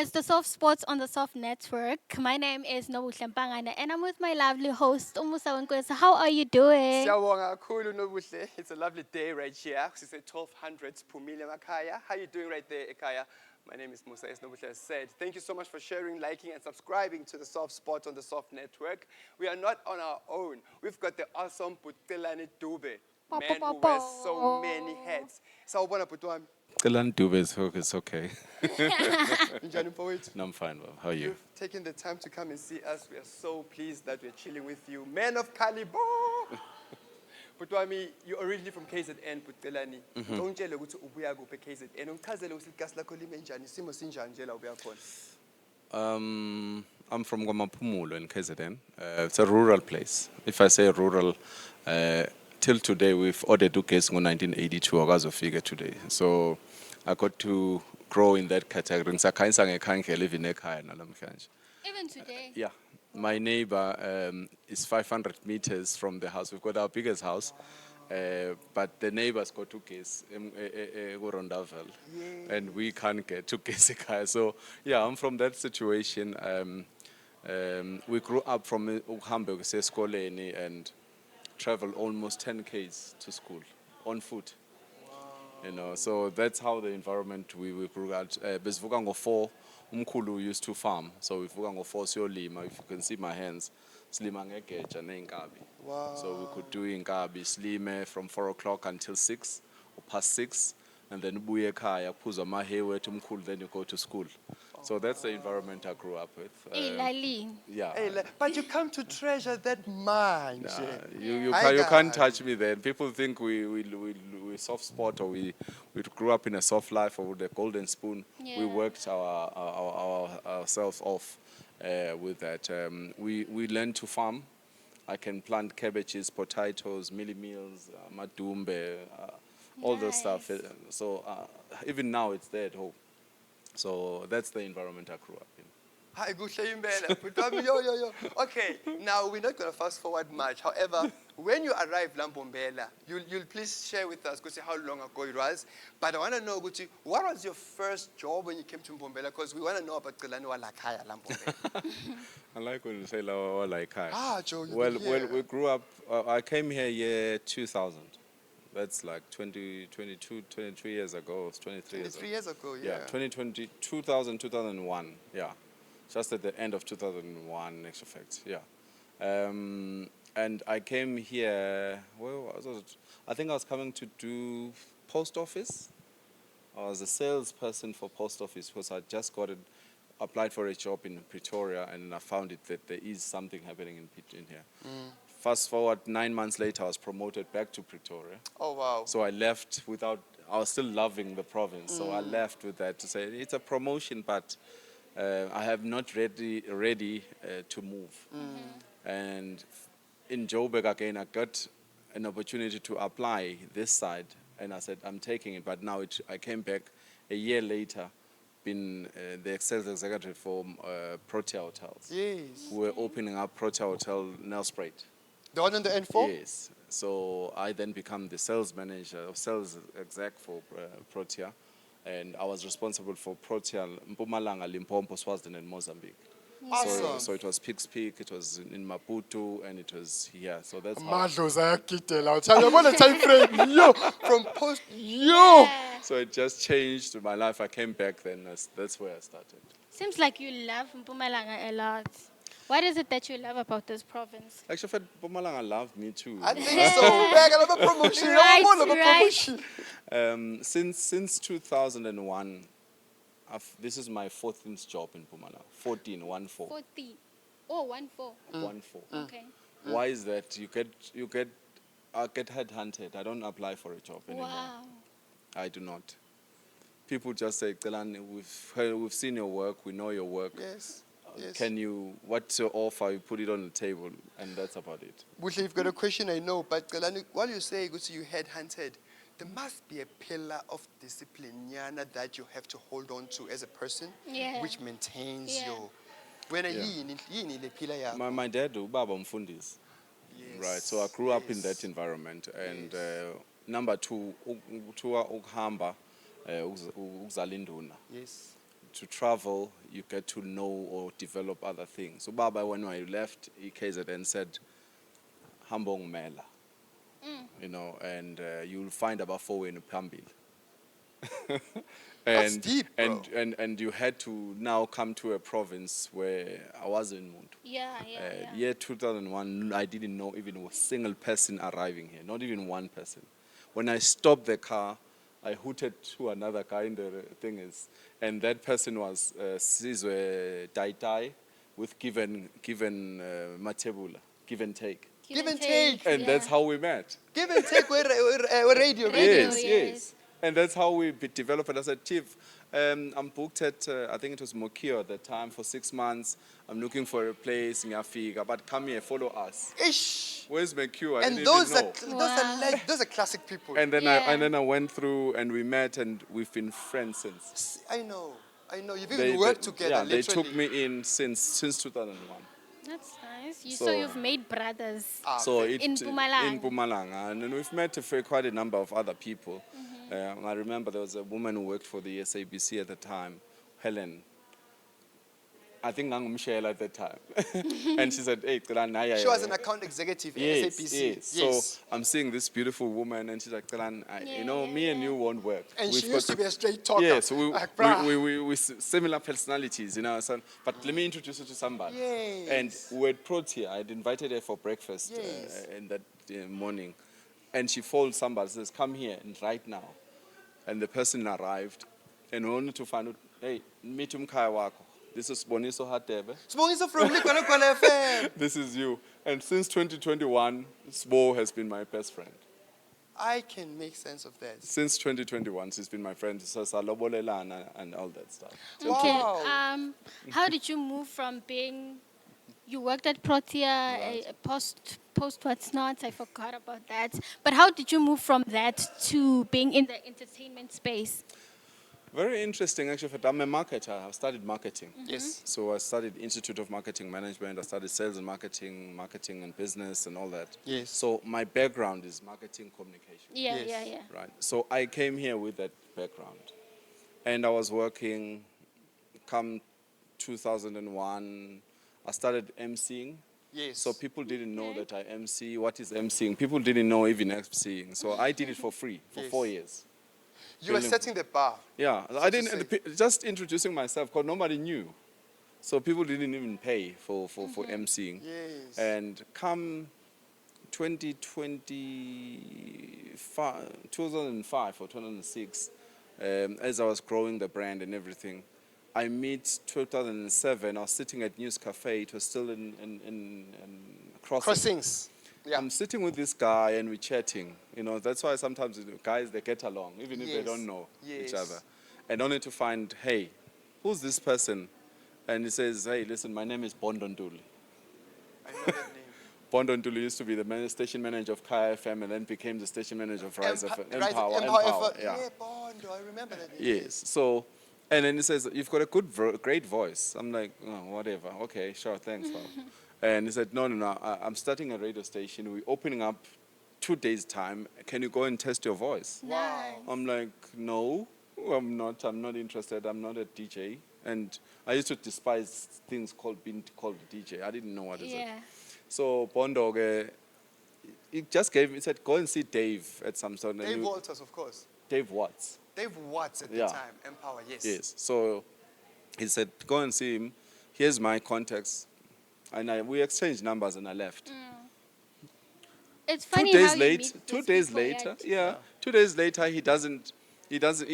It's the Soft Sports on the Soft Network. My name is Nobuhle Mpangana and I'm with my lovely host, Umusa Wenkwesa. How are you doing? Siyabonga kakhulu Nobuhle. It's a lovely day right here. She said 1200 Pumile Makaya. How you doing right there, Ekaya? My name is Musa, as Nobuhle has said. Thank you so much for sharing, liking, and subscribing to the Soft Spot on the Soft Network. We are not on our own. We've got the awesome Celani Dube, man who wears so many hats. Sawubona bhuti wami. Celani Dube is okay. Njani mfowethu? No, I'm fine, well. How are you? You've taken the time to come and see us. We are so pleased that we're chilling with you. Man of caliber. Butwami, you're originally from KZN, Putelani. Don't tell you to ubuya go KZN. Ungichazele ukuthi igasi lakho lime njani, isimo sinjani nje la ubuya khona. I'm from Gwamapumulo in KZN. It's a rural place. If I say rural, till today we've ordered ugesi in 1982 akazofika today. So I got to grow in that category. Even today? Yeah. My neighbor is 500 meters from the house. We've got our biggest house, but the neighbors got two kids, and we can't get two kids. So, yeah, I'm from that situation. We grew up from Hamburg, Celani, and traveled almost 10 k's to school on foot. You know, so that's how the environment we grew up. Besivuka 4. Umkhulu used to farm, so we've got 4 siyolima. If you can see my hands, slima ngegeja neinkabi. Wow. So we could do inkabi slime from 4 o'clock until 6 or past 6, and then ubuye ekhaya phuza amahewu wethu umkhulu, then you go to school. So that's the environment I grew up with. Yeah. Hey, but you come to treasure that mind. You Hi, can't guys. touch me then. People think we soft spot, or we grew up in a soft life or with a golden spoon. Yeah. We worked ourselves off with that. We learned to farm. I can plant cabbages, potatoes, mealie meals, madumbe, all those stuff. So even now it's there at home. So that's the environment I grew up in. Hi, good impela. Butwami, yo. Okay, now we're not going to fast forward much. However, when you arrived Lambombela, you'll please share with us how long ago it was. But I want to know, Gucci, what was your first job when you came to Mbombela? Because we want to know about Celani Walakaya Lambombela. I like when you say Lawa like hi. Joe, Well, we grew up. I came here year 2000. That's like 23 years ago. It's 23 years ago. 23 years ago, yeah. 2020, 2001. Yeah, just at the end of 2001, in actual fact. Yeah. And I came here. Well, I think I was coming to do post office. I was a salesperson for post office because I just applied for a job in Pretoria, and I found it that there is something happening in here. Fast forward 9 months later, I was promoted back to Pretoria. Oh, wow. So I left I was still loving the province. So I left with that to say, it's a promotion, but I have not ready to move. And in Joburg again, I got an opportunity to apply this side, and I said, I'm taking it. But now I came back a year later, been the sales executive for Protea Hotels. Yes. We're opening up Protea Hotel Nelspruit. The one on the N4? Yes. So I then become the sales manager, sales exec for Protea, and I was responsible for Protea, Mpumalanga, Limpopo, Swaziland, and Mozambique. Awesome. So it was Pikes Peak, it was in Maputo, and it was here. So that's how. Madlo's I'll tell you, what a time frame. Yo, from post, yo. So it just changed my life. I came back then. That's where I started. Seems like you love Mpumalanga a lot. What is it that you love about this province? Actually, Mpumalanga loved me too. I think so. Back another promotion. Right. Since 2001, this is my 14th job in Mpumalanga. 14. 40. Oh, 14. 14. Okay. Why is that? I get headhunted. I don't apply for a job anymore. Wow. I do not. People just say, Celani, we've seen your work, we know your work. Yes. What's your offer? You put it on the table, and that's about it. Buhle, you've got a question, I know, but Celani, while you say you headhunted, there must be a pillar of discipline that you have to hold on to as a person, which maintains your. When My dad, Baba Mfundis. Yes. Right, so I grew up in that environment, and number 2, ukuhamba ukuzalinduna. Yes. to travel, you get to know or develop other things. So Baba, when I left KZN, said, Hambong Mela, you know, and you'll find about 4 in Pambil. That's deep, bro. And you had to now come to a province where I was in Muntu. Yeah, Year 2001, I didn't know even a single person arriving here, not even one person. When I stopped the car, I hooted to another guy in the thing is, and that person was Sizwe Dai with given matebula, give and take. Give and take. And that's how we met. Give and take. We're radio. Radio, Yes, yes. yes. And that's how we developed it. I said, Chief, I'm booked at, I think it was Mokio at the time, for 6 months. I'm looking for a place in Africa, but come here, follow us. Ish. Where's Mokio? I And didn't those even are know. those are classic people. And then Yeah. I went through and we met and we've been friends since. I know. You've even worked together. Yeah, they literally. took me in since 2001. That's nice. So So- you've made brothers. So okay. it, In Mpumalanga. In Mpumalanga. And then we've met quite a number of other people. I remember there was a woman who worked for the SABC at the time, Helen. I think Michelle at that time. And she said, hey, Celani, She was an account executive at Yes, SABC. yes. So I'm seeing this beautiful woman, and she's like, Celani, me and you won't work. And We've she used to be a straight talker. Yes, Like, bruh. we similar personalities, you know. So, but let me introduce you to somebody. Yes. And we had Protea. I'd invited her for breakfast Yes. in that morning. And she phoned somebody, says, come here and right now. And the person arrived, and we wanted to find out, hey, meet Mkhaya wako. This is Boniso Hatebe. Sibongiso from Likwana FM. This is you. And since 2021, Sbo has been my best friend. I can make sense of that. Since 2021, she's been my friend. So Salobolelana and all that stuff. Okay. Wow. How did you move from being? You worked at Protea, post what's not. I forgot about that. But how did you move from that to being in the entertainment space? Very interesting, actually. I'm a marketer. I've studied marketing. Yes. So I studied Institute of Marketing Management. I studied sales and marketing and business and all that. Yes. So my background is marketing communication. Yeah, Yes. yeah. Right. So I came here with that background. And I was working, come 2001, I started emceeing. Yes. So people didn't know that I MC. What is emceeing? People didn't know even emceeing. So I did it for free for Yes. 4 years. You were setting the bar. Yeah, So I to didn't, just introducing myself because nobody knew. So people didn't even pay for emceeing. Yes. And come 2005 or 2006, as I was growing the brand and everything, I meet 2007, I was sitting at News Cafe, it was still in Crossings. Yeah. I'm sitting with this guy and we're chatting. You know, that's why sometimes guys, they get along, even if they Yes. don't know Yes. each other. And only to find, hey, who's this person? And he says, hey, listen, my name is Bondonduli. I know that name. Bondonduli used to be the station manager of Kaya FM and then became the station manager of Rise FM. Empower. Empower, yeah. Yeah, Bondo, I remember that name. Yes. So, and then he says, you've got a great voice. I'm like, oh, whatever. Okay, sure, thanks, Bob. And he said, no, I'm starting a radio station. We're opening up 2 days' time. Can you go and test your voice? Wow. I'm like, no, I'm not interested. I'm not a DJ. And I used to despise things being called a DJ. I didn't know what is it. Yeah. So Bondo, he just gave me, he said, go and see Dave at some sort. Dave Walters, of course. Dave Watts. Dave Watts at the Yeah. time. Empower, yes. Yes. So he said, go and see him. Here's my contacts. And we exchanged numbers and I left. It's 2 funny days how you late, meet 2 these days people, later, yeah. 2 days later, he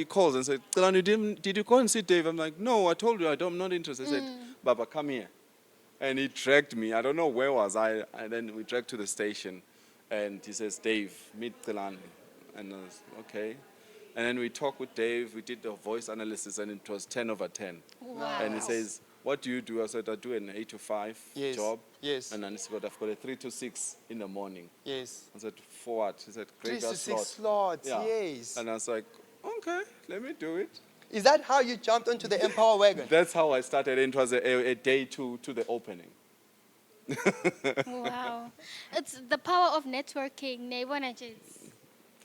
calls and said, Celani, did you go and see Dave? I'm like, no, I told you I'm not interested. He said, Baba, come here. And he dragged me. I don't know where was I. And then we dragged to the station. And he says, Dave, meet Celani. And I was, okay. And then we talked with Dave. We did the voice analysis, and it was 10 over 10. Wow. And he says, what do you do? I said, I do an 8 to 5 Yes. job. Yes. And then he said, I've got a 3 to 6 in the morning. Yes. I said, for what? He said, 3 great to 6 slots, Yeah. yes. And I was like, okay, let me do it. Is that how you jumped onto the Empower wagon? That's how I started. It was a day to the opening. Wow. It's the power of networking.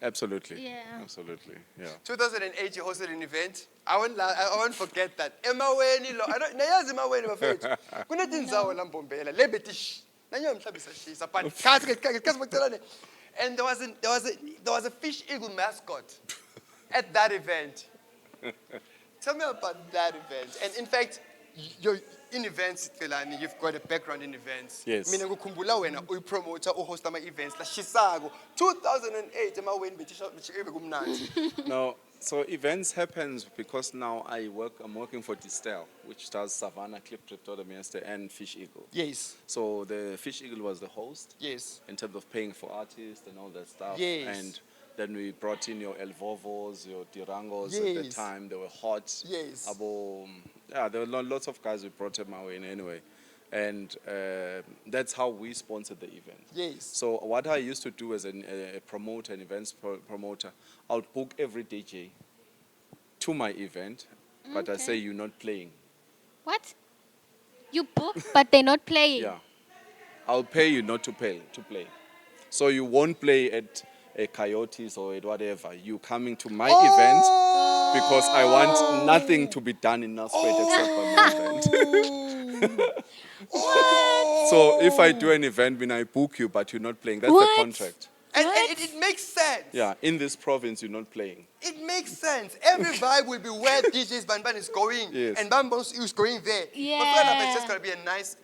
Absolutely. Yeah. Absolutely. Yeah. 2008, you hosted an event. I won't forget that. Emaweni lo. I don't. Nayazi emaweni bafethu. Kunetindzawo la Mbombela. Lebetish. Nanyo mhlabisa shisa. But kasi. And there was a fish eagle mascot at that event. Tell me about that event. And in fact, you're in events, Celani, you've got a background in events. Yes. Mina ngukhumbula wena uyipromoter uhost ama events la Chisago 2008 emaweni bichibe kumnandi. No, so events happens because now I'm working for Distel, which does Savannah, Clip, Triptodomester, and Fish Eagle. Yes. So the Fish Eagle was the host. Yes. In terms of paying for artists and all that stuff. Yes. And then we brought in your El Vovos, your Dirangos at the Yes. time. They were hot. Yes. Yeah, there were lots of guys we brought them our way in anyway. And that's how we sponsored the event. Yes. So what I used to do as a promoter, an events promoter, I would book every DJ to my event, but I say you're not playing. What? You book, but they're not playing. Yeah. I'll pay you not to play. So you won't play at a Coyotes or at whatever. You coming to my event because I want nothing to be done in Nelspruit except for my event. So if I do an event when I book you but you're not playing, that's What? the contract. And it makes sense. Yeah, in this province you're not playing. It makes sense. Every vibe will be where DJ's Banban is going. Yes. And Bambos is going there. Yeah. But it's just going to be a nice...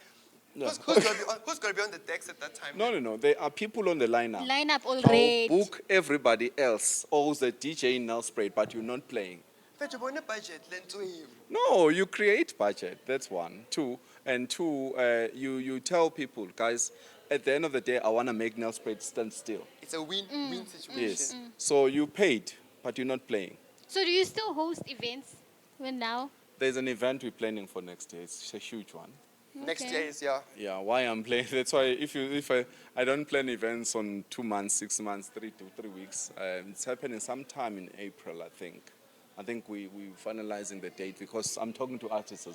No. Who's going to be on the decks at that time? No. There are people on the lineup. Line up I'll already. book everybody else, or the DJ in Nelspruit, but you're not playing. But you want a budget, then to him. No, you create budget. That's one. Two, you tell people, guys, at the end of the day, I want to make Nelspruit stand still. It's a win-win situation. Yes. So you paid, but you're not playing. So do you still host events? When now? There's an event we're planning for next year. It's a huge one. Next Okay. year is, yeah. Yeah, why I'm playing. That's why if I don't plan events on 2 months, 6 months, 3 to 3 weeks. It's happening sometime in April, I think. I think we're finalizing the date because I'm talking to artists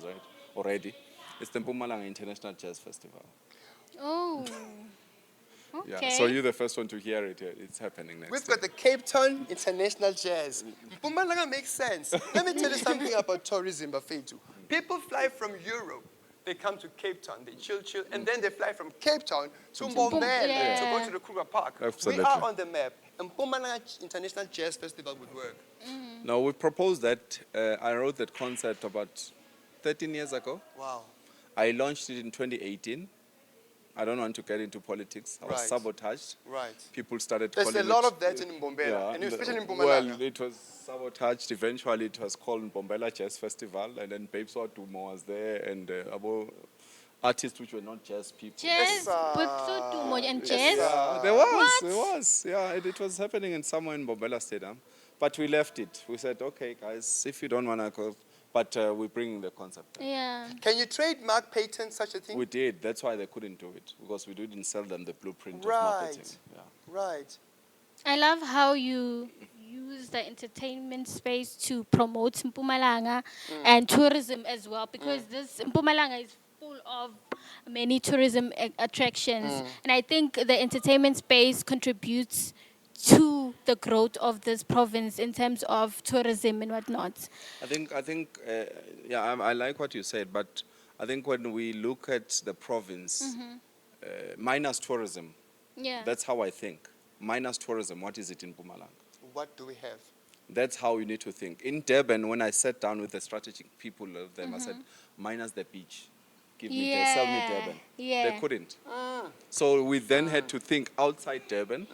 already. It's the Mpumalanga International Jazz Festival. Oh. Yeah, Okay. so you're the first one to hear it. It's happening next We've year. got the Cape Town International Jazz. Mpumalanga makes sense. Let me tell you something about tourism, Bafetu. People fly from Europe. They come to Cape Town, they chill, and then they fly from Cape Town to Mbombela Yeah. to go to the Kruger Park. Absolutely. We are on the map. And Mpumalanga International Jazz Festival would work. No, we proposed that. I wrote that concept about 13 years ago. Wow. I launched it in 2018. I don't want to get into politics. I was Right. sabotaged. Right. People started There's calling a lot it, of that in Mbombela, yeah, and especially in Well, Mpumalanga. it was sabotaged. Eventually, it was called Mbombela Jazz Festival, and then Babes Dumo was there, and about artists which were not jazz people. Jazz, but so too much. And jazz? There was. Yeah, it was happening in somewhere in Mbombela Stadium. But we left it. We said, okay, guys, if you don't want to go, but we're bringing the concept. Yeah. Can you trademark, patent such a thing? We did. That's why they couldn't do it, because we didn't sell them the blueprint Right. of marketing. Yeah. Right. I love how you use the entertainment space to promote Mpumalanga and tourism as well, because this Mpumalanga is full of many tourism attractions, and I think the entertainment space contributes to the growth of this province in terms of tourism and whatnot. I think, I like what you said, but I think when we look at the province, minus tourism, Yeah. that's how I think. Minus tourism, what is it in Mpumalanga? What do we have? That's how you need to think. In Durban, when I sat down with the strategic people of them, I said, minus the beach. Give me sell me Durban. Yeah. They couldn't. So we then had to think outside Durban.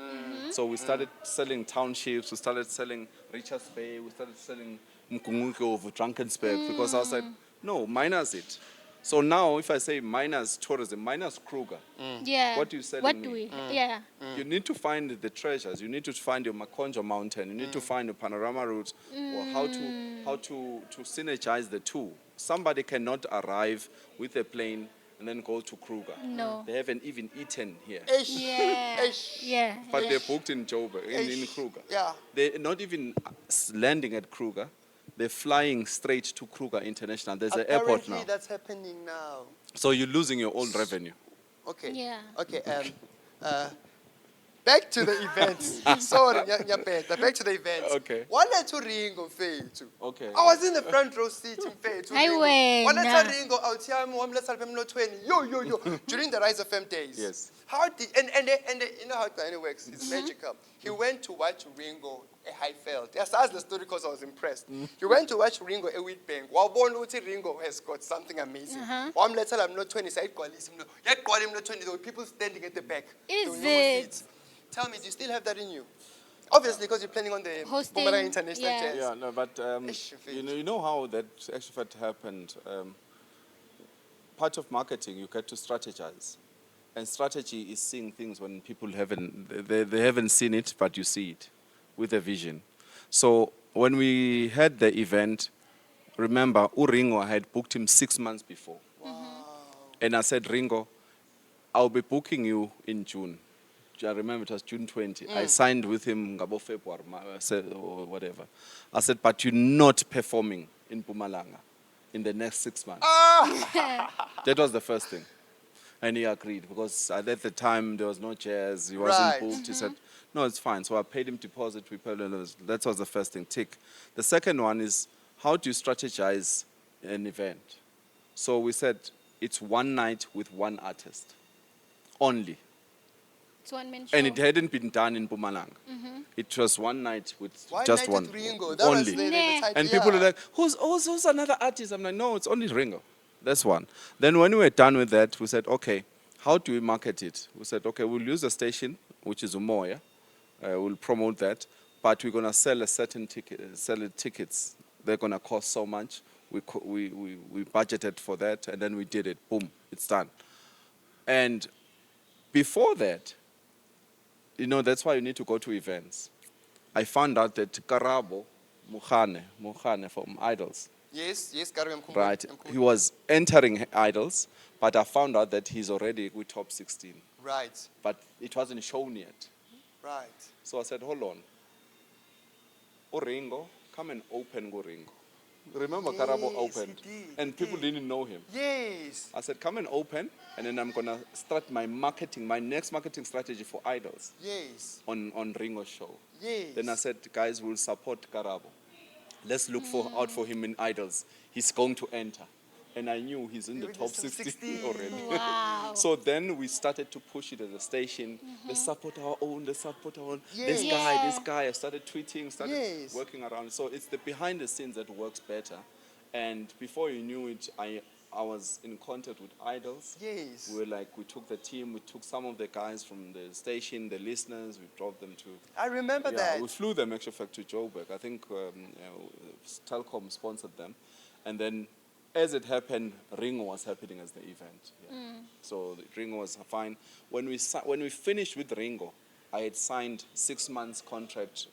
So we started selling townships, we started selling Richards Bay, we started selling Mkunguko of Drankensberg, because I was like, no, minus it. So now if I say minus tourism, minus Kruger, Yeah. What do you selling What me? do we? Yeah. you need to find the treasures. You need to find your Makonjo Mountain. You need to find the panorama routes, or how to synergize the two. Somebody cannot arrive with a plane and then go to Kruger. No. They haven't even eaten here, Yeah. Yeah. but they're booked in Joburg, in Kruger. Yeah. They're not even landing at Kruger. They're flying straight to Kruger International. There's an airport Apparently now. that's happening now. So you're losing your own revenue. Okay. Yeah. Okay. Back to the events. Sorry, back to the events. Okay. One to Ringo Fethu. Okay. I was in the front row seat in Fethu. Hayi One wena. letter Ringo out here, one letter Pemlo 20. Yo. During the Rise of FM days. Yes. How did and you know how it works? It's magical. He went to watch Ringo at Highfield. Yes, that's the story because I was impressed. He went to watch Ringo at Wheatbank. Wabona Ringo has got something amazing. One letter I'm not 20, side call him. Yet call him not 20. There were people standing at the back. Is There were no it? seats. Tell me, do you still have that in you? Obviously, because you're planning on the Hosting, Mpumalanga International yeah. Jazz. Yeah, no, but Ish, you know how that actually fact happened. Part of marketing, you get to strategize, and strategy is seeing things when people they haven't seen it, but you see it with a vision. So when we had the event, remember, Ringo had booked him 6 months before, and I said, Ringo, I'll be booking you in June. I remember it was June 20. I signed with him about February or whatever. I said, but you're not performing in Mpumalanga in the next 6 months. That was the first thing. And he agreed because at the time there was no jazz. He wasn't Right. booked. He said, no, it's fine. So I paid him deposit. We paid him. That was the first thing. Tick. The second one is how do you strategize an event? So we said it's one night with one artist only. It's one man show. And it hadn't been done in Mpumalanga. It was one night with Why just night one. with Ringo? That was only. the Nah. title. And people are like, who's another artist? I'm like, no, it's only Ringo. That's one. Then when we were done with that, we said, okay, how do we market it? We said, okay, we'll use the station, which is Umoya. We'll promote that. But we're going to sell a certain tickets. They're going to cost so much. We budgeted for that, and then we did it. Boom, it's done. And before that, you know, that's why you need to go to events. I found out that Karabo Mukhane from Idols, Yes, Karabo Mkhumbulo. right? He was entering Idols, but I found out that he's already with top 16. Right, But it wasn't shown yet. right. So I said, hold on. Ringo, come and open Ringo. Remember Karabo Yes, opened, he did, and people he did. didn't know him. Yes. I said, come and open, and then I'm going to start my next marketing strategy for Idols Yes. on Ringo's show. Yes. Then I said, guys, we'll support Karabo. Let's look out for him in Idols. He's going to enter. And I knew he's in the With top the 16 16. already. Wow. So then we started to push it as a station. Let's support our own, let's support our own. This Yeah. guy. I started tweeting, started Yes. working around. So it's the behind the scenes that works better. And before you knew it, I was in contact with Idols. Yes. We took the team, we took some of the guys from the station, the listeners, we drove them to. I remember that. We flew them actually back to Joburg. I think Telkom sponsored them. And then as it happened, Ringo was happening as the event. Yeah. So Ringo was fine. When we finished with Ringo, I had signed 6 months contract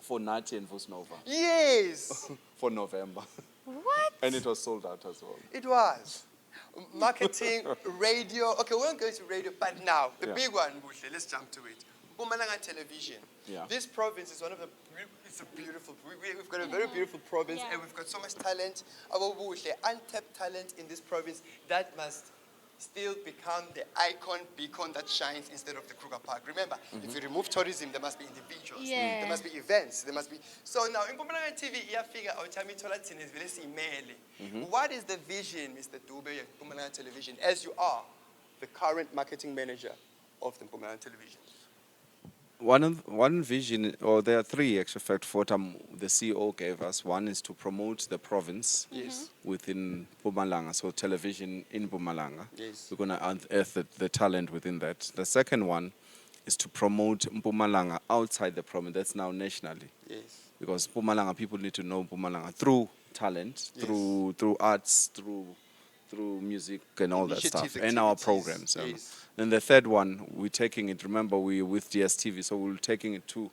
for Nati and Vusnova Yes. for November. What? And it was sold out as well. It was. Marketing, radio. Okay, we won't go to radio, but now, the Yeah. big one, Buhle, let's jump to it. Mpumalanga television. Yeah. This province is one of the, it's a beautiful, we've got a very beautiful province, Yeah. and we've got so much talent, Buhle, untapped talent in this province that must still become the icon beacon that shines instead of the Kruger Park. Remember, if you remove tourism, there must be individuals, Yeah. there must be events, there must be. So now, in Mpumalanga TV, iyafika awuthamithola thina sivele siyimele. What is the vision, Mr. Dube, of Mpumalanga Television, as you are the current marketing manager of the Mpumalanga Television? One vision, or there are three actually, in fact, what the CEO gave us. One is to promote the province Yes. within Mpumalanga, so television in Mpumalanga. Yes. We're going to unearth the talent within that. The second one is to promote Mpumalanga outside the province. That's now nationally. Yes. Because Mpumalanga, people need to know Mpumalanga through talent, Yes. through arts, through music and all that stuff, Initiatives, and our activities. programs. Yes. Then the third one, we're taking it. Remember, we're with DSTV, so we're taking it to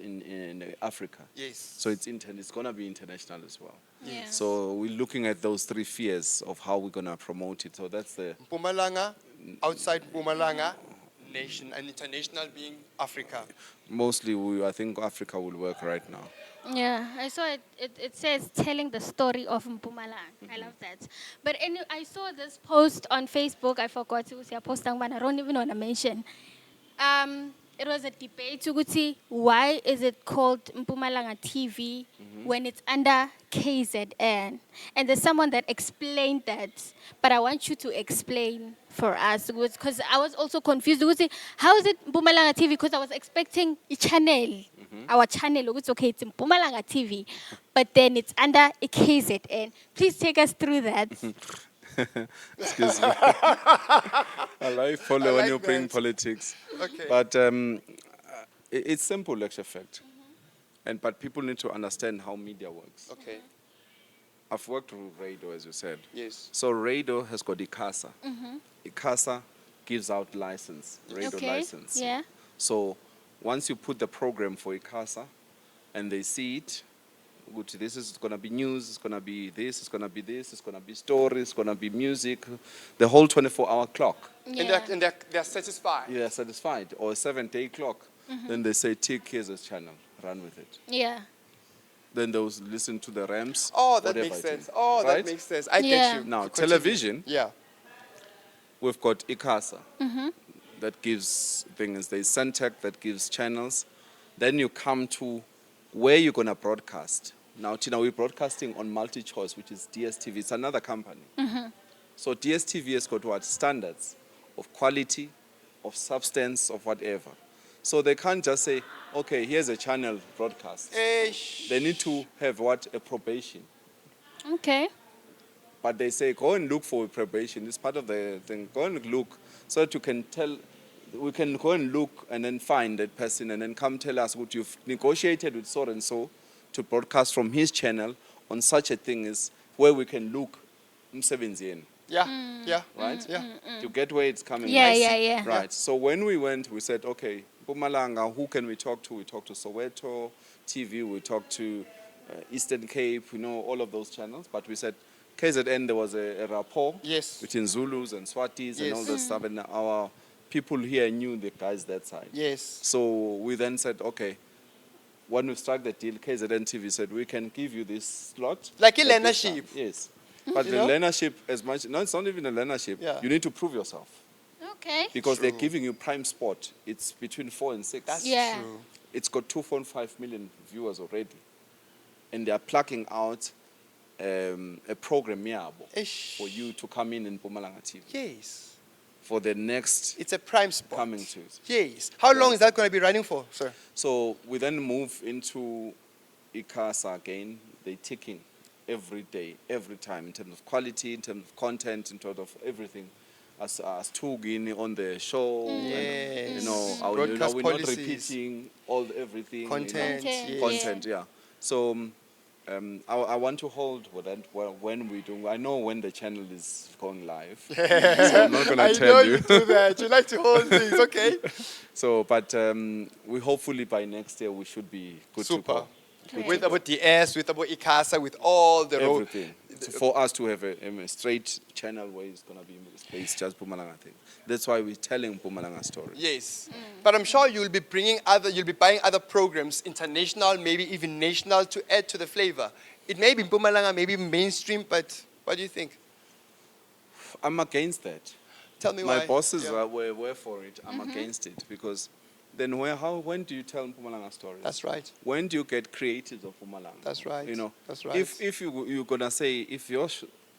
in Africa. Yes. So it's going to be international as well. Yeah. So we're looking at those three spheres of how we're going to promote it. So that's the Mpumalanga, outside Mpumalanga, nation and international being Africa. mostly. I think Africa will work right now. Yeah, I saw it. It says telling the story of Mpumalanga. I love that. But I saw this post on Facebook. I forgot to say a post, but I don't even want to mention. it was a debate ukuthi why is it called Mpumalanga TV when it's under KZN? And there's someone that explained that, but I want you to explain for us because I was also confused. Ukuthi, how is it Mpumalanga TV? Because I was expecting a channel, our channel. It's okay, it's Mpumalanga TV, but then it's under a KZN. Please take us through that. Excuse me. I like follow when like you bring that. politics. Okay. But it's simple, actual fact. But people need to understand how media works. Okay. I've worked with radio, as you said. Yes. So radio has got ICASA. ICASA gives out license, radio Okay, license. yeah. So once you put the program for ICASA and they see it, good, this is going to be news, it's going to be this, it's going to be this, it's going to be stories, it's going to be music, the whole 24-hour clock. Yeah. And they're satisfied. You're satisfied. Or a 7-day clock. Then they say, tick, here's a channel, run with it. Yeah. Then they'll listen to the Rams. Oh, that whatever makes it sense. is. Oh, Right? that makes sense. I Yeah. get you. Now, Continue. television, Yeah. we've got ICASA that gives things. There's Centec that gives channels. Then you come to where you're going to broadcast. Now, Tina, we're broadcasting on MultiChoice, which is DSTV. It's another company. So DSTV has got what? Standards of quality, of substance, of whatever. So they can't just say, okay, here's a channel broadcast. They need to have what? A probation. Okay. But they say, go and look for a probation. It's part of the thing. Go and look so that you can tell, we can go and look and then find that person and then come tell us what you've negotiated with so and so to broadcast from his channel on such a thing is where we can look umsebenzi. Yeah. Yeah. Right? Yeah. You get where it's coming Yeah, from. yeah, yeah. Right. So when we went, we said, okay, Mpumalanga, who can we talk to? We talked to Soweto TV, we talked to Eastern Cape, all of those channels. But we said, KZN, there was a rapport Yes. between Zulus and Swatis and Yes. all that stuff. And our people here knew the guys that side. Yes. So we then said, okay, when we struck the deal, KZN TV said, we can give you this slot. Like a at this learnership. time. Yes. But You the know? learnership, as much, no, it's not even a learnership. Yeah. You need to prove yourself. Okay. Because they're True. giving you prime spot. It's between 4 and 6. That's Yeah. true. It's got 2.5 million viewers already. And they are plucking out a program Eish. for you to come in Mpumalanga TV Yes. for the next It's a prime spot. coming to it. Yes. How long is that going to be running for, sir? So we then move into ICASA again. They're ticking every day, every time, in terms of quality, in terms of content, in terms of everything. As Tugini on the show, and, Yes. we're Broadcast not policies. repeating everything. Content. Content, Yes. Content, yeah. So I want to hold with that when we do. I know when the channel is going live, so I'm not gonna I know tell you do that. You like to hold things, okay? So, but we hopefully by next year we should be good to Super. go. Great. With about DS, with about ICASA, with all the road. Everything. So for us to have a straight channel where it's gonna be it's just Mpumalanga thing. That's why we're telling Mpumalanga story. Yes. But I'm sure you'll be buying other programs, international, maybe even national, to add to the flavor. It may be Mpumalanga, maybe mainstream, but what do you think? I'm against that. Tell me why. My bosses Yeah. were for it. I'm against it because then when do you tell Mpumalanga stories? That's right. When do you get creatives of Mpumalanga? That's right. That's right. If you're gonna say if your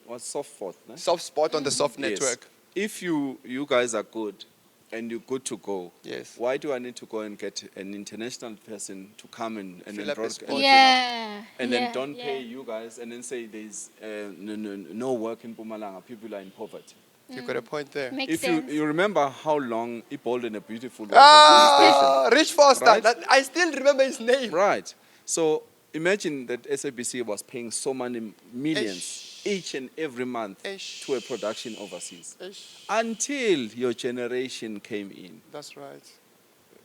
what's soft spot, né? Soft spot on the soft Yes. network. If you guys are good and you're good to go, Yes. why do I need to go and get an international person to come and Fill then up a broadcast? spot. Yeah. And yeah, then don't yeah. pay you guys and then say there's no work in Mpumalanga, people are in poverty. You got a point there. Makes If sense. you remember how long Bold and a Beautiful was Ah, Rich Foster. Right? I still remember his name. right. So imagine that SABC was paying so many millions each and every month to a production overseas Ish. until your generation came in. That's right.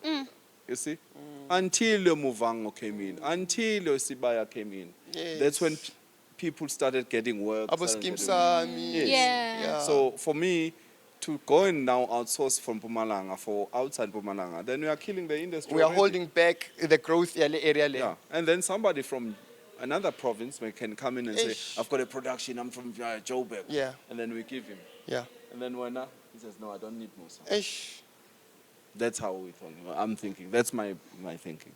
You see? Until your Muvango came in, until your Sibaya came in. Yes. That's when people started getting work. Abo started Skim getting- Sami. Yes. Yeah. So for me, to go and now outsource from Mpumalanga for outside Mpumalanga, then we are killing the industry. We are already. holding back the growth area. Yeah, and then somebody from another province can come in and Ish. say, "I've got a production. I'm from Joburg." Yeah. And then we give him. Yeah. And then when he says, "No, I don't need Musa." Ish. That's how I'm thinking. That's my thinking.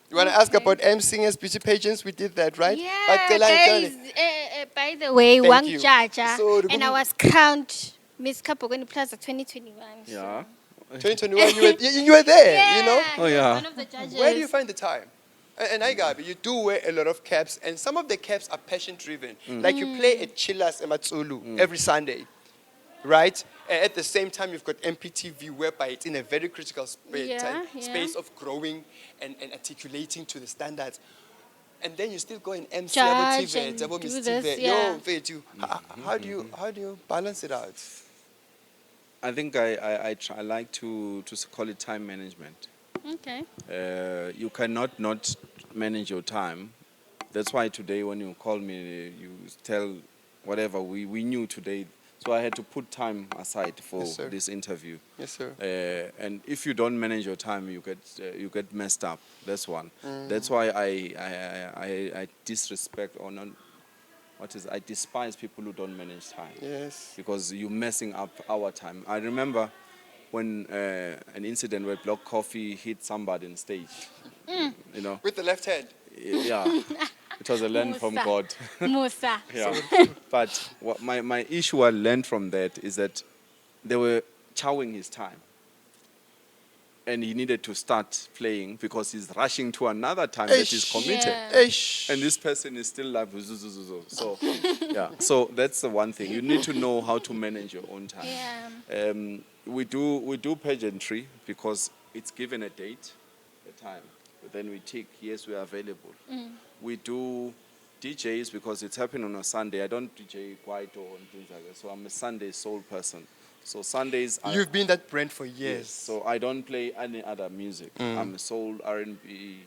You want to ask Okay. about MCing as beauty pageants? We did that, right? But Yeah, Celani, guys. By the way, Thank Wang you. Jaja, So, and I was crowned Miss Kapogoni Plaza 2021. Yeah. 2021, you were there, Yeah. you know? Oh, yeah. One of the judges. Where do you find the time? And I, Gabi, you do wear a lot of caps, and some of the caps are passion driven. Like you play at Chilas Ematsulu every Sunday, right? And at the same time, you've got MPTV, whereby it's in a very critical space of growing and articulating to the standards. And then you still go and MC Judge Abo and TV, Abo do Miss this, TV. yeah. Yo, Mfethu, how do you balance it out? I think I like to call it time management. Okay. You cannot not manage your time. That's why today when you call me, you tell whatever we knew today. So I had to put time aside for Yes, sir. this interview. Yes, sir. And if you don't manage your time, you get messed up. That's one. That's why I disrespect or not. I despise people who don't manage time. Yes. Because you're messing up our time. I remember when an incident where Block Coffee hit somebody on stage. You know, With the left hand. yeah, it was a learn from Musa. God. Musa. Yeah, but what my issue I learned from that is that they were chowing his time, and he needed to start playing because he's rushing to another time that he's committed. Yeah. Eish. And this person is still live. So, yeah. So that's the one thing. You need to know how to manage your own time. Yeah. We do pageantry because it's given a date, a time. But then we tick, yes, we are available. We do DJs because it's happening on a Sunday. I don't DJ quite or things like that. So I'm a Sunday soul person. So Sundays are... You've been that brand for years. Yes, so I don't play any other music. I'm a soul, R&B,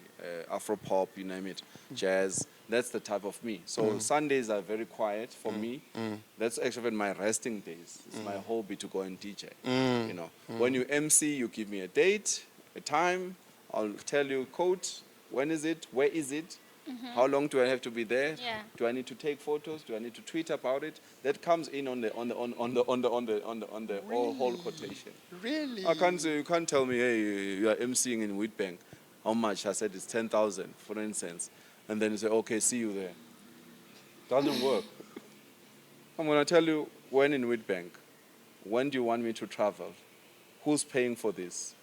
Afro pop, you name it, jazz. That's the type of me. So Sundays are very quiet for me. That's actually my resting days. It's my hobby to go and DJ. You know, when you MC, you give me a date, a time. I'll tell you, code. When is it? Where is it? How long do I have to be there? Yeah. Do I need to take photos? Do I need to tweet about it? That comes in on the whole quotation. Really? I can't say, you can't tell me, hey, you are emceeing in Wheatbank. How much? I said it's 10,000, for instance. And then you say, okay, see you there. Doesn't work. I'm going to tell you when in Wheatbank. When do you want me to travel? Who's paying for this?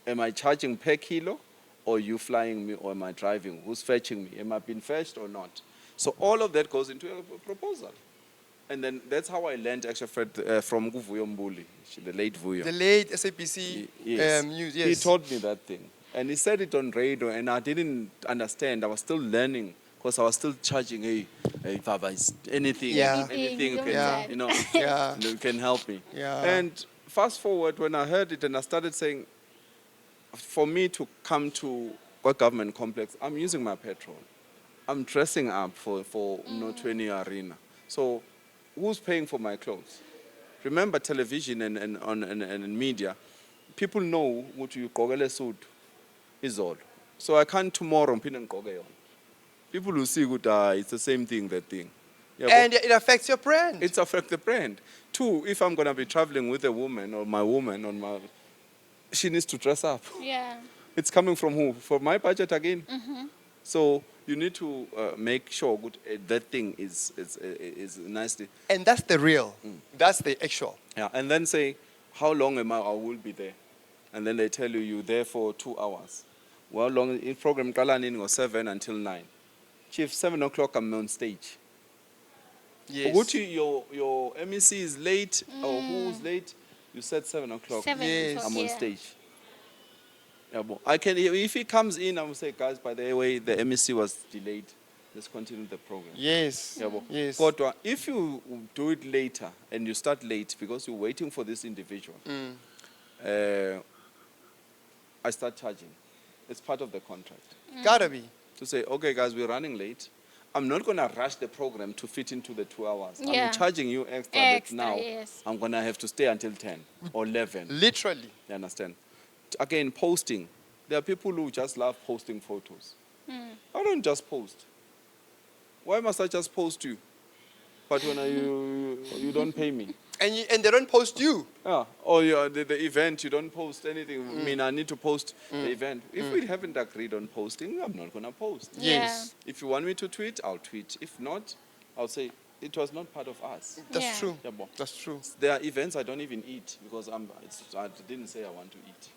Am I charging per kilo? Or you flying me, or am I driving? Who's fetching me? Am I being fetched or not? So all of that goes into a proposal. And then that's how I learned actually from Vuyo Mbuli, the late Vuyo. The late SABC Yes. news, yes. He taught me that thing. And he said it on radio, and I didn't understand. I was still learning, because I was still charging, hey, Baba, is anything, Yeah. anything can, Yeah. you know, Yeah. you can help me. Yeah. And fast forward, when I heard it and I started saying, for me to come to a government complex, I'm using my petrol. I'm dressing up for 20 arena. So who's paying for my clothes? Remember television and media, people know what you gqokele suit is all. So I can't tomorrow pin and people will see good, it's the same thing, that thing. Yeah, And it affects your brand. it affects the brand. Two, if I'm going to be traveling with a woman or my woman, she needs to dress up. Yeah. It's coming from who? From my budget again. So you need to make sure that thing is nicely. And that's the real. That's the actual. Yeah, and then say, how long I will be there? And then they tell you, you're there for 2 hours. Well, long in program Celani was 7 until 9. Chief, 7 o'clock I'm on stage. Yes. Your MEC is late, or who's late? You said 7 o'clock. 7 Yes. o'clock, I'm on yeah. stage. Yeah, but I can, if he comes in, I will say, guys, by the way, the MEC was delayed. Let's continue the program. Yes. Yeah, but Yes. Kodwa, if you do it later and you start late because you're waiting for this individual, I start charging. It's part of the contract. Gotta be. To say, okay, guys, we're running late. I'm not going to rush the program to fit into the 2 hours. Yeah. I'm charging you extra, Extra, but now yes. I'm going to have to stay until 10 or 11. Literally. You understand? Again, posting. There are people who just love posting photos. I don't just post. Why must I just post you? But when you don't pay me. And they don't post you. Yeah. Or the event, you don't post anything. I mean, I need to post the event. If we haven't agreed on posting, I'm not going to post. Yes. If you want me to tweet, I'll tweet. If not, I'll say it was not part of us. That's Yeah. true. Yeah, bo. That's true. There are events I don't even eat because I didn't say I want to eat.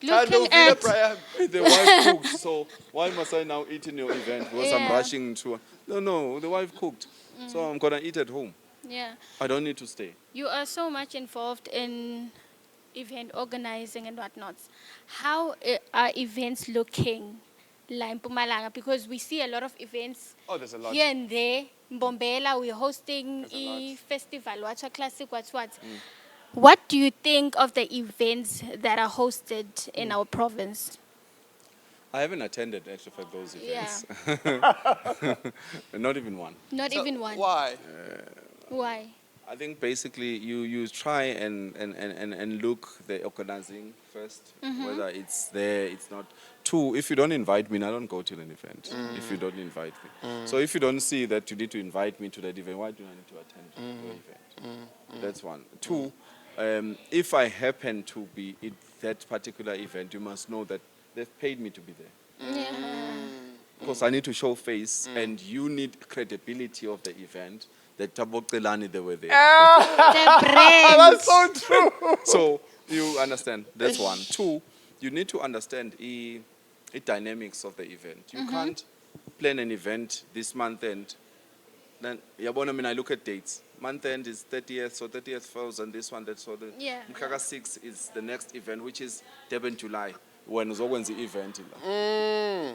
Looking at The wife cooked, so why must I now eat in your event? Because I'm Yeah. rushing to. No, the wife cooked, so I'm gonna eat at home. yeah, I don't need to stay. you are so much involved in event organizing and whatnot. How are events looking la in Mpumalanga? Because we see a lot of events Oh, there's a lot. here and there. Mbombela, we're hosting There's a lot. a festival, Watcha Classic, what. What do you think of the events that are hosted in our province? I haven't attended actually for those Yeah. events. Not even one. Not So even one. Why? Why? I think basically you try and look the organizing first, whether it's there, it's not. Two, if you don't invite me, I don't go to an event. If you don't invite me, so if you don't see that you need to invite me to that event, why do I need to attend the event? That's one. Two, if I happen to be at that particular event, you must know that they've paid me to be there. Yeah. Because I need to show face, and you need credibility of the event. That Celani, they were there. The brand. That's so true. So you understand. That's one. Two, you need to understand the dynamics of the event. You can't plan an event this month end. Then I mean, I look at dates. Month end is 30th, so 30th falls on this one. That's so the Yeah. Mkaka 6 is the next event, which is Durban July. When the event.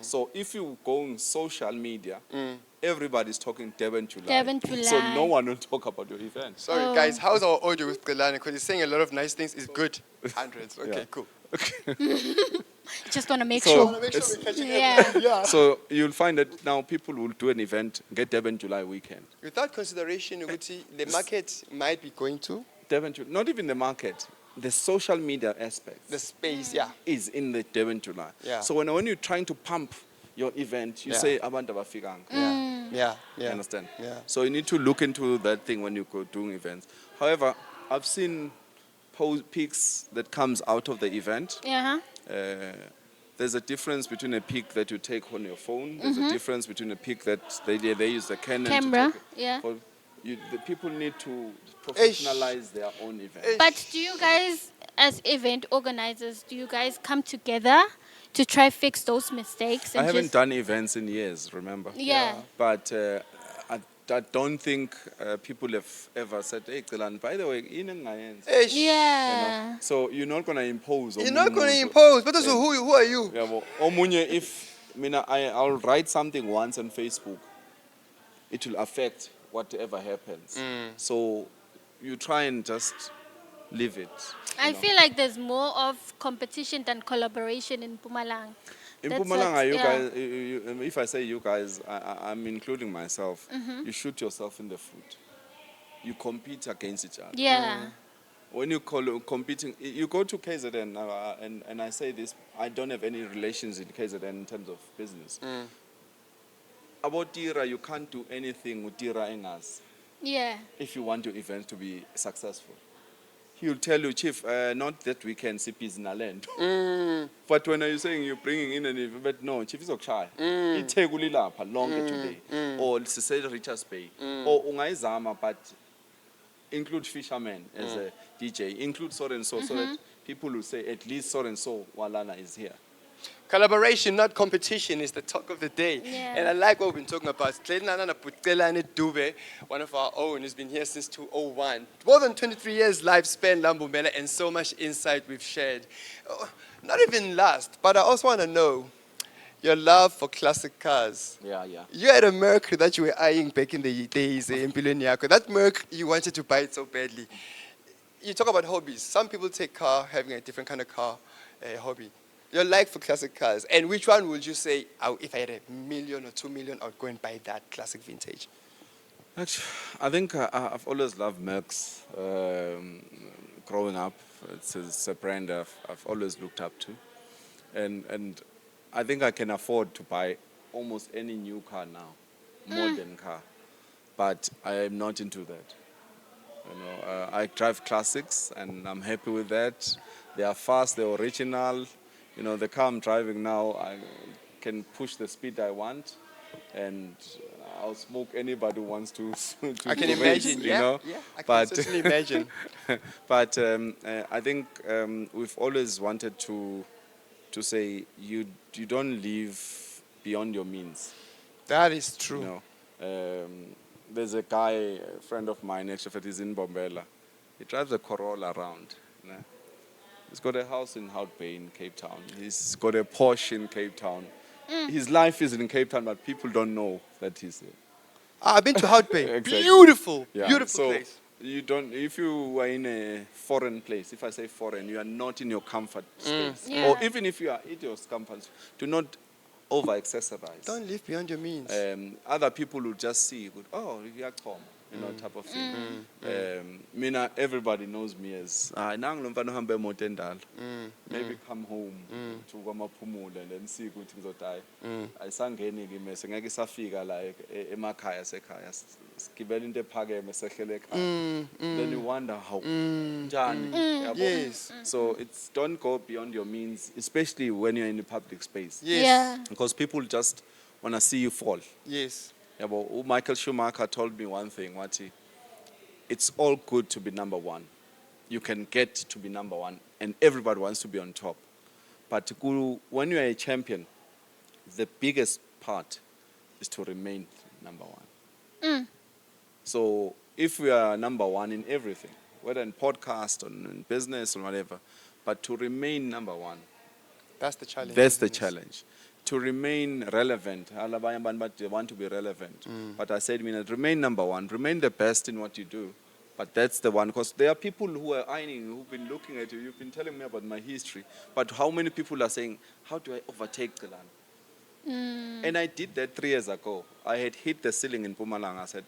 So if you go on social media, everybody's talking Durban July. Durban July. So no one will talk about your event. Sorry, Oh. guys. How's our audio with Celani? Because he's saying a lot of nice things. It's good. Hundreds. Okay, Yeah. cool. Just want to make So- sure. Make sure It's- we're catching Yeah. everything. Yeah. So you'll find that now people will do an event, get Durban July weekend. Without consideration, Uguti, the market might be going to Durban July, not even the market, the social media aspect the space. Yeah. is in the Durban July. Yeah. So when you're trying to pump your event, you Yeah. say abantu abafikanga. Yeah. Yeah. You Yeah. understand? Yeah. So you need to look into that thing when you go doing events. However, I've seen pics that comes out of the event. Yeah. There's a difference between a pic that you take on your phone. There's a difference between a pic that they use the Canon Camera, to take it. yeah. For the people need to professionalize their own event. But do you guys, as event organizers, do you guys come together to try fix those mistakes? I And haven't just, done events in years, remember? Yeah. But I don't think people have ever said, hey, Celani, by the way, Eish. Yeah. so you're not going to impose. You're not going to impose. But also, who are you? Yeah, well, omunye, if I'll write something once on Facebook, it will affect whatever happens. So you try and just leave it. I feel like there's more of competition than collaboration in Mpumalanga. In That's Mpumalanga, what- you yeah. guys, if I say you guys, I'm including myself. Mm-hmm. You shoot yourself in the foot. You compete against each other. Yeah. When you call competing, you go to KZN, and I say this, I don't have any relations in KZN in terms of business. About Tira, you can't do anything with Tira Engas Yeah. if you want your event to be successful. He'll tell you, Chief, not that we can see peace in our land. But when you're saying you're bringing in an event, but no, Chief is okay. It's a longer today. Or it's a Richards Bay. Or Ungaizama, but include fishermen as a DJ, include so and so, so that people will say at least so and so Walana is here. Collaboration, not competition, is the talk of the day. Yeah. And I like what we've been talking about. Celani Dube, one of our own, has been here since 2001. More than 23 years lifespan, Lambumela, and so much insight we've shared. Oh, not even last, but I also want to know your love for classic cars. Yeah. You had a Merc that you were eyeing back in the days in Piloniako. That Merc, you wanted to buy it so badly. You talk about hobbies. Some people take car, having a different kind of car, hobby. Your like for classic cars, and which one would you say, oh, if I had $1 million or $2 million, I would go and buy that classic vintage? Actually, I think I've always loved Mercs. Growing up, it's a brand I've always looked up to, and I think I can afford to buy almost any new car now, modern car, but I am not into that. I drive classics, and I'm happy with that. They are fast, they're original. The car I'm driving now, I can push the speed I want, and I'll smoke anybody who wants to. I can to race, imagine. Yeah, I can certainly imagine. But I think we've always wanted to say you don't live beyond your means. That is true. There's a guy, a friend of mine, actually, he's in Bombela. He drives a Corolla around. He's got a house in Hout Bay in Cape Town. He's got a Porsche in Cape Town. His life is in Cape Town, but people don't know that he's here. I've been to Hout Bay. Exactly. Beautiful, Yeah. beautiful So place. you don't. If you are in a foreign place, if I say foreign, you are not in your comfort space. Yeah. Or even if you are in your comfort, do not over-accessorize. Don't live beyond your means. Other people will just see, oh, you're calm, type of thing. Everybody knows me as, maybe come home to Wamaphumula and then see good things that I sangeni ngimese ngeke safika la emakhaya sekhaya sigibela into ephakeme sehlele ekhaya. Then you wonder how njani, yabo? Yes. So don't go beyond your means, especially when you're in a public space. Yes. Yeah. Because people just want to see you fall. Yes. Michael Schumacher told me one thing, it's all good to be number one. You can get to be number one, and everybody wants to be on top. But when you're a champion, the biggest part is to remain number one. So if we are number one in everything, whether in podcast or in business or whatever, but to remain number one, That's the challenge. that's the challenge. To remain relevant. They want to be relevant. But I said, remain number one, remain the best in what you do. But that's the one, because there are people who are eyeing, who've been looking at you. You've been telling me about my history. But how many people are saying, how do I overtake Celani? And I did that 3 years ago. I had hit the ceiling in Mpumalanga. I said,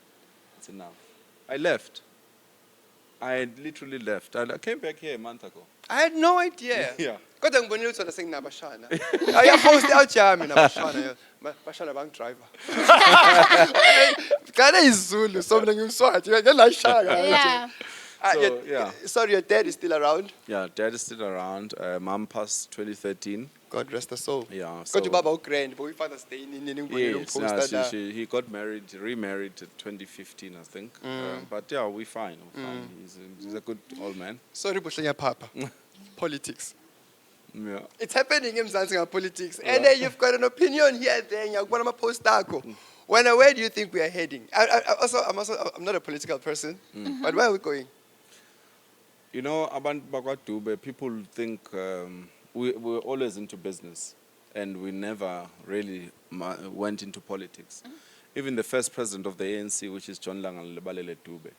it's enough. I left. I had literally left. I came back here a month ago. I had no idea. Yeah. Kodwa ngibonile ukuthi wena senginaBashana. Ayapost out yami naBashana. Bashana bank driver. Kana isiZulu so mina ngimswazi ngelashaka. Yeah. Sorry, your dad is still around. Yeah, dad is still around. Mom passed 2013. God rest her soul. Yeah. Kodwa ubaba uGrand, but we found us staying in Yes, poster. he got married, remarried in 2015, I think. But yeah, we're fine. He's a good old man. Sorry, Bushanya Papa. Politics. Yeah. It's happening in Mzansi politics. And then you've got an opinion here, there, you're going to post taco. Where do you think we are heading? I'm not a political person, but where are we going? About Dube, people think we're always into business, and we never really went into politics. Even the first president of the ANC, which is John Langallebalele Dube,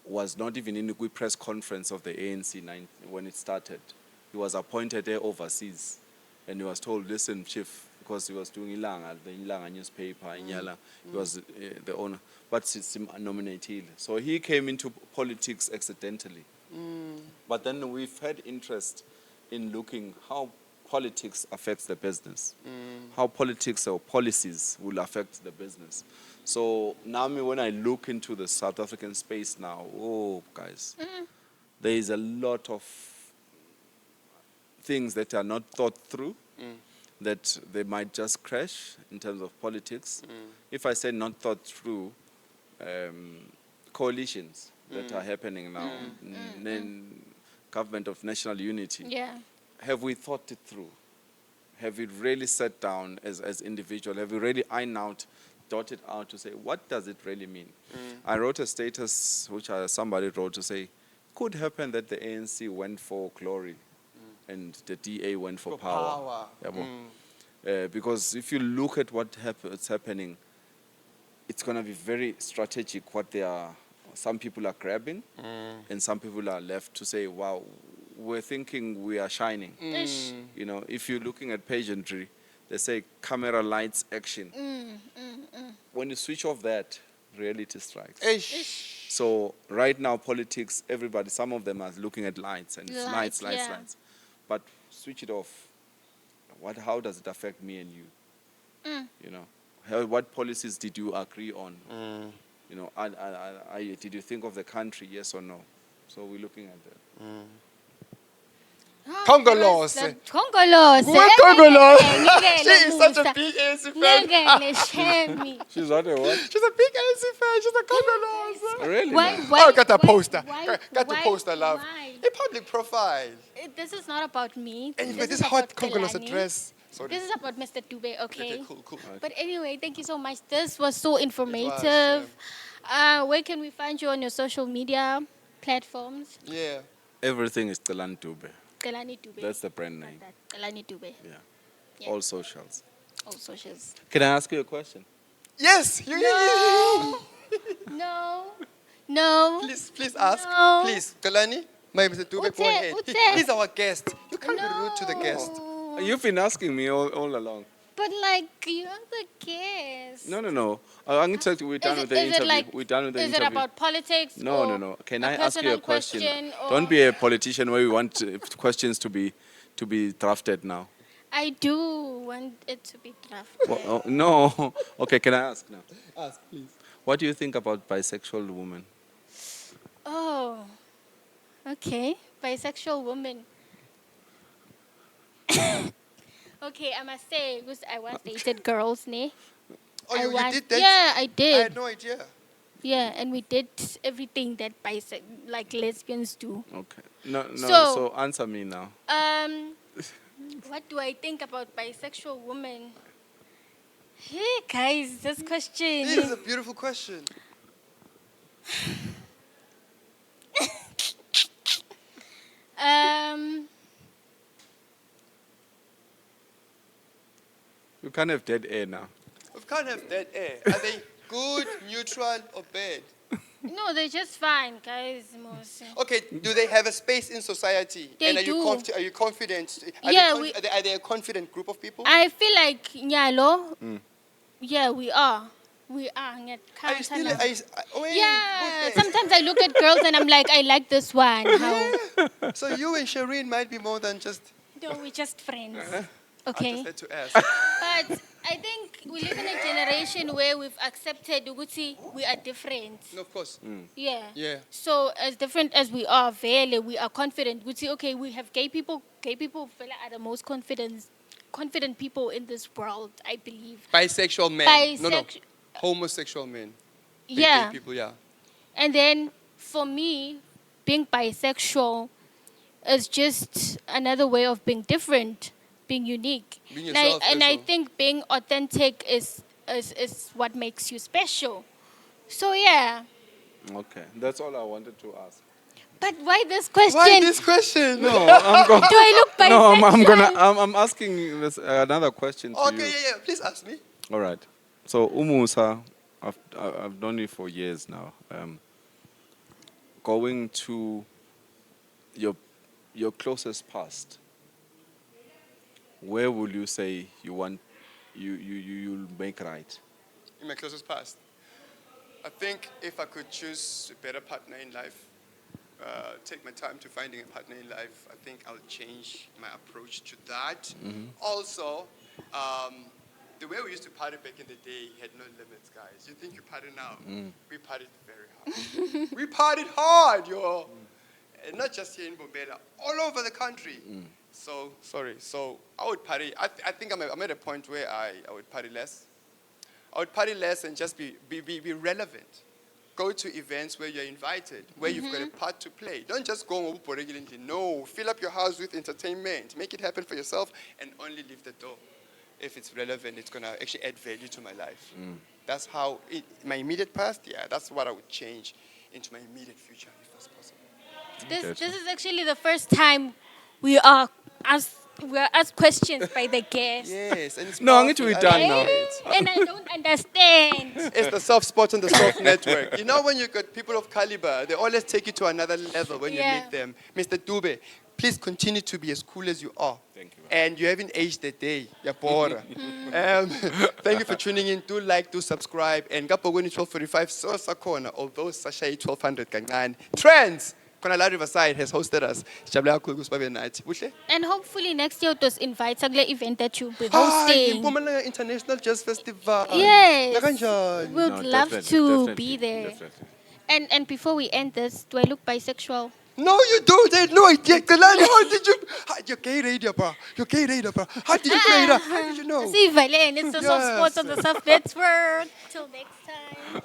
was not even in the press conference of the ANC when it started. He was appointed there overseas, and he was told, listen, chief, because he was doing the Ilanga newspaper, Inyala, he was the owner, but he's nominated. So he came into politics accidentally. But then we've had interest in looking how politics affects the business, how politics or policies will affect the business. So now when I look into the South African space now, guys, there is a lot of things that are not thought through, that they might just crash in terms of politics. If I say not thought through, coalitions that are happening now, then government of national unity. Yeah. Have we thought it through? Have we really sat down as individuals? Have we really ironed out, dotted out to say, what does it really mean? I wrote a status, which somebody wrote to say, could happen that the ANC went for glory and the DA went for power. Because if you look at what's happening, it's going to be very strategic what they are. Some people are grabbing, and some people are left to say, wow, we're thinking we are shining. If you're looking at pageantry, they say camera, lights, action. When you switch off that, reality strikes. So right now, politics, everybody, some of them are looking at lights, and it's lights. But switch it off. How does it affect me and you? What policies did you agree on? you know, did you think of the country, yes or no? So we're looking at that. Congolose. Congolose. Who is Congolose? She Ngeke is such a Musa. big ANC fan. Ngeke shemi. She's what a what? She's a big AC fan. She's a Congolose. Really? Why? now? Why? Oh, got a why- poster. why- Got a why- poster, love. why? A public profile. This is not about me. And you've This got is this hot about Congolose Celani. dress. Sorry. This is about Mr. Dube, okay? Okay, cool. But anyway, thank you so much. This was so informative. yeah. Where can we find you on your social media platforms? Yeah. Everything is Celani Dube. Celani Dube. That's the brand name. Celani Dube. Yeah. Yeah. All socials. All socials. Can I ask you a question? Yes. No. Please ask. No. Please, Celani. My Mr. Dube, go ahead. He's our guest. You can't be rude to the guest. You've been asking me all along. But like, you're the guest. No. I'm going to tell you, we're done with the interview. We're done with the interview. Is it about politics? No. or Can a I ask you a personal question? or- Don't be a politician where we want questions to be drafted now. I do want it to be drafted. Well, oh, no. Okay, can I ask now? Ask, please. What do you think about bisexual women? Oh, okay. Bisexual woman. Okay, I must say, because I once dated girls, ne? Oh, you did that? Yeah, I I did. had no idea. Yeah, and we did everything that like lesbians do. Okay. No. So- So answer me now. What do I think about bisexual women? Hey guys, this question. This is a beautiful question. You can't have dead air now. We can't have dead air. Are they good, neutral, or bad? No, they're just fine, guys. Mostly. Okay, do they have a space in society? They and are you do. are you confident? Are Yeah, are they a confident group of people? I feel like Nyalo. Yeah, we are. We are. Are you still? Wait, Yeah. okay. Sometimes I look at girls and I'm like, I like this one. How? So you and Shireen might be more than just. No, we're just friends. I Okay. just had to ask. But I think we live in a generation where we've accepted Uguti, we are different. No, of course. Yeah. Yeah. So as different as we are, Vele, we are confident. We say, okay, we have gay people. Gay people Vele are the most confident people in this world, I believe. Bisexual men. No. Bisexu- Homosexual men. Big Yeah. gay people, yeah. And then for me, being bisexual is just another way of being different, being unique. Being And I- yourself and I also. think being authentic is what makes you special. So yeah. Okay, that's all I wanted to ask. But why this question? Why this question? No, I'm going. Do I look bisexual? No, I'm asking this, another question to you. Okay, yeah. Please ask me. All right. So Umusa, I've known you for years now. Going to your closest past, where will you say you'll make right? In my closest past, I think if I could choose a better partner in life, take my time to finding a partner in life, I think I'll change my approach to that. Also, the way we used to party back in the day had no limits, guys. You think you party now? We partied very hard. We partied hard, yo. And not just here in Bombela, all over the country. So, sorry. So, I would party. I think I'm at a point where I would party less. I would party less and just be relevant. Go to events where you're invited, where you've got a part to play. Don't just go. No, fill up your house with entertainment. Make it happen for yourself and only leave the door. If it's relevant, it's going to actually add value to my life. That's how, my immediate past, yeah, that's what I would change into my immediate future if that's possible. This is actually the first time we are asked questions by the guest. Yes, and it's No, I'm going to powerful. be I done like now. it. And I don't understand. It's the soft spot on the soft network. You know when you got people of caliber, they always take you to another level when you Yeah. meet them. Mr. Dube, please continue to be as cool as you are. Thank you. And you haven't aged a day. Yapora. Thank you for tuning in. Do like, do subscribe. And Gapo when 1245 so sakona, although Sasha 1200 kancane. Trends Khona la Riverside has hosted us. Sijabule kakhulu ukuthi babe nathi. Buhle? And hopefully next year to invite kule event that you'll be Hayi, hosting. Mpumalanga International Jazz Festival. Yes. Nakanjani? We'd No, love definitely, to definitely, be there. Definitely. And before we end this, do I look bisexual? No, you don't. I had no idea. Celani, how did you? You're gay radio, bro. You're gay radio, bro. How did you play that? How did you know? See, Valen, it's the Soft Sports on the Soft Network. Till next time.